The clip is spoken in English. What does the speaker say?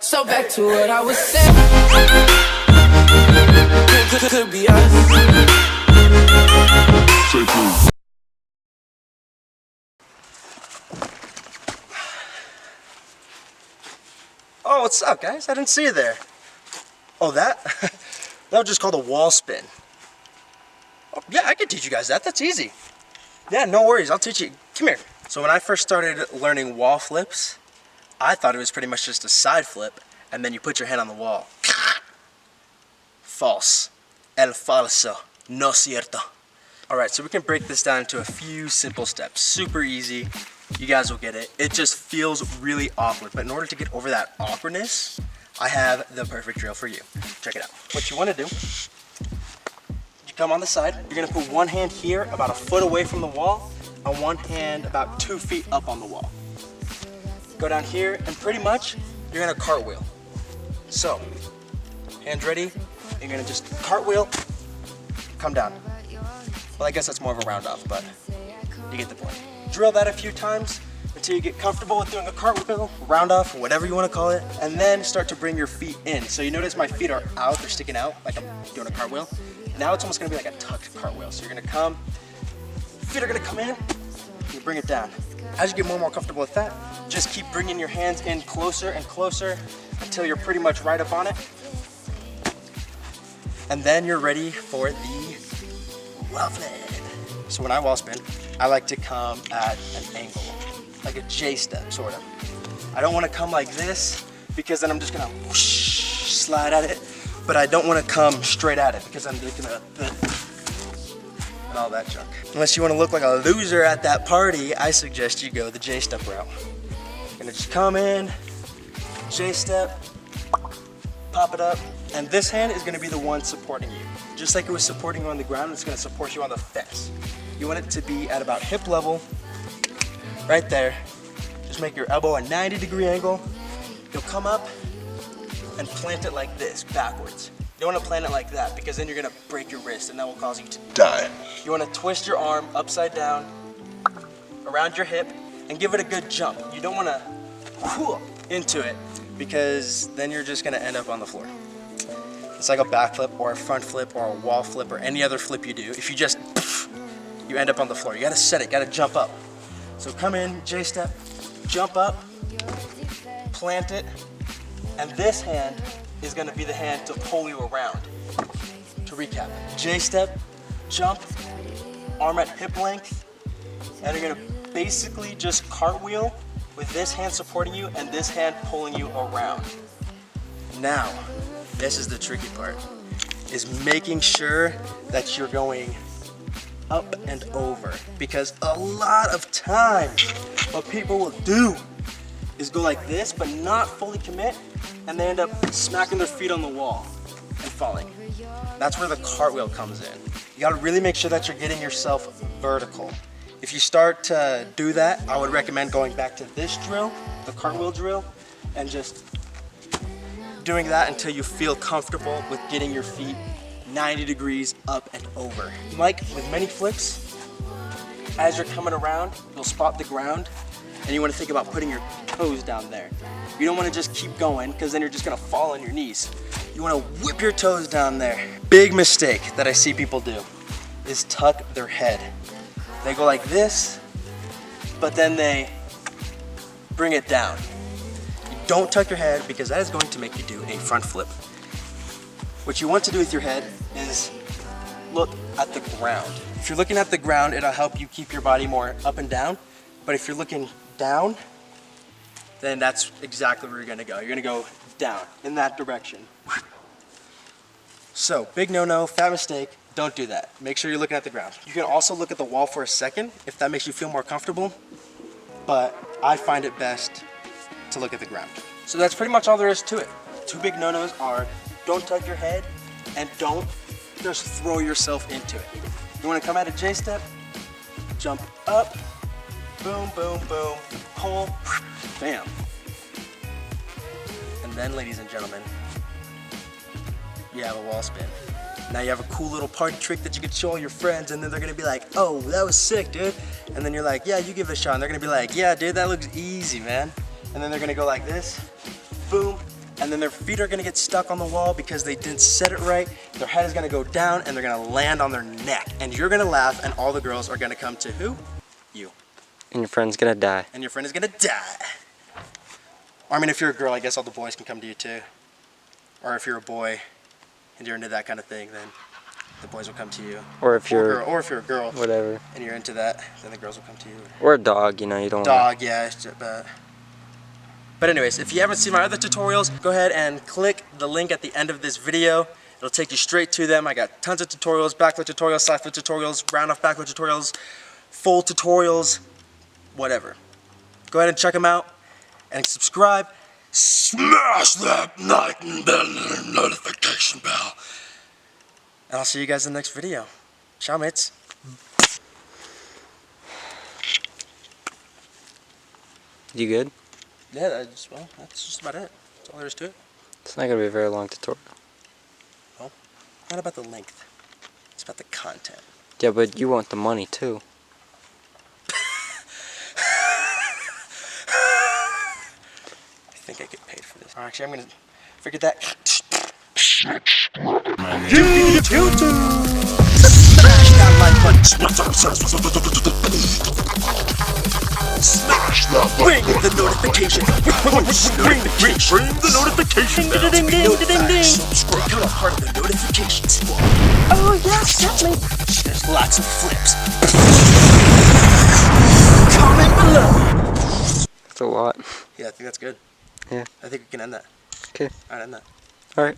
So back to what I was saying. Could be us. Oh, what's up, guys? I didn't see you there. Oh, that? That was just called a wall spin. Oh, yeah, I can teach you guys that. That's easy. Yeah, no worries. I'll teach you. Come here. So when I first started learning wall flips, I thought it was pretty much just a side flip, and then you put your hand on the wall. False. El falso. No cierto. Alright, so we can break this down into a few simple steps. Super easy. You guys will get it. It just feels really awkward, but in order to get over that awkwardness, I have the perfect drill for you. Check it out. What you want to do, you come on the side. You're going to put one hand here about a foot away from the wall, and one hand about 2 feet up on the wall. Go down here, and pretty much, you're going to cartwheel. So, hands ready. You're going to just cartwheel, come down. Well, I guess that's more of a round off, but you get the point. Drill that a few times until you get comfortable with doing a cartwheel, round off, whatever you want to call it, and then start to bring your feet in. So you notice my feet are out, they're sticking out like I'm doing a cartwheel. Now it's almost going to be like a tucked cartwheel. So you're going to come, feet are going to come in, you bring it down. As you get more and more comfortable with that, just keep bringing your hands in closer and closer until you're pretty much right up on it. And then you're ready for the wall flip. So when I wall spin, I like to come at an angle, like a J step, sort of. I don't want to come like this because then I'm just gonna whoosh, slide at it, but I don't want to come straight at it because I'm just gonna and all that junk. Unless you want to look like a loser at that party, I suggest you go the J step route. You're gonna just come in, J step, pop it up, and this hand is gonna be the one supporting you. Just like it was supporting you on the ground, it's gonna support you on the fence. You want it to be at about hip level, right there. Just make your elbow a 90-degree angle. You'll come up and plant it like this, backwards. You don't want to plant it like that because then you're gonna break your wrist and that will cause you to die. You want to twist your arm upside down, around your hip, and give it a good jump. You don't want to into it because then you're just gonna end up on the floor. It's like a back flip or a front flip or a wall flip or any other flip you do. If you just, you end up on the floor. You gotta set it, gotta jump up. So come in, J step, jump up, plant it, and this hand is gonna be the hand to pull you around. To recap, J step, jump, arm at hip length, and you're gonna basically just cartwheel with this hand supporting you and this hand pulling you around. Now, this is the tricky part, is making sure that you're going up and over, because a lot of times what people will do is go like this but not fully commit, and they end up smacking their feet on the wall and falling. That's where the cartwheel comes in. You gotta really make sure that you're getting yourself vertical. If you start to do that, I would recommend going back to this drill, the cartwheel drill, and just doing that until you feel comfortable with getting your feet 90 degrees up and over. Like with many flips, as you're coming around, you'll spot the ground and you want to think about putting your toes down there. You don't want to just keep going because then you're just going to fall on your knees. You want to whip your toes down there. Big mistake that I see people do is tuck their head. They go like this, but then they bring it down. Don't tuck your head because that is going to make you do a front flip. What you want to do with your head is look at the ground. If you're looking at the ground, it'll help you keep your body more up and down. But if you're looking down, then that's exactly where you're gonna go. You're gonna go down in that direction. So, big no-no, fat mistake, don't do that. Make sure you're looking at the ground. You can also look at the wall for a second if that makes you feel more comfortable, but I find it best to look at the ground. So that's pretty much all there is to it. Two big no-nos are don't tuck your head and don't just throw yourself into it. You want to come at a J step, jump up, boom, boom, boom, pull, bam. And then, ladies and gentlemen, you have a wall spin. Now you have a cool little party trick that you can show all your friends, and then they're gonna be like, oh, that was sick, dude. And then you're like, yeah, you give it a shot. And they're gonna be like, yeah, dude, that looks easy, man. And then they're gonna go like this, boom, and then their feet are gonna get stuck on the wall because they didn't set it right. Their head is gonna go down and they're gonna land on their neck. And you're gonna laugh and all the girls are gonna come to who? You. And your friend's gonna die. And your friend is gonna die. Or I mean, if you're a girl, I guess all the boys can come to you too. Or if you're a boy and you're into that kind of thing, then the boys will come to you. Or if you're a girl, whatever, and you're into that, then the girls will come to you. Or a dog, you know, you don't dog, yeah. But anyways, if you haven't seen my other tutorials, go ahead and click the link at the end of this video. It'll take you straight to them. I got tons of tutorials, backflip tutorials, side flip tutorials, round off backflip tutorials, full tutorials, whatever. Go ahead and check them out and subscribe. Smash that notification bell. And I'll see you guys in the next video. Ciao, mates. You good? Yeah, that's just about it. That's all there is to it. It's not gonna be a very long tutorial. Well, not about the length. It's about the content. Yeah, but you want the money too. I think I get paid for this. Actually, I'm gonna forget that. YouTube! Smash that like button. Smash that button. Ring the notification. Ring the notification. Ding ding ding ding ding. Subscribe. Become a part of the notification squad. Oh yes, definitely. There's lots of flips. Comment below. That's a lot. Yeah, I think that's good. Yeah. I think we can end that. Okay. Alright, end that. Alright.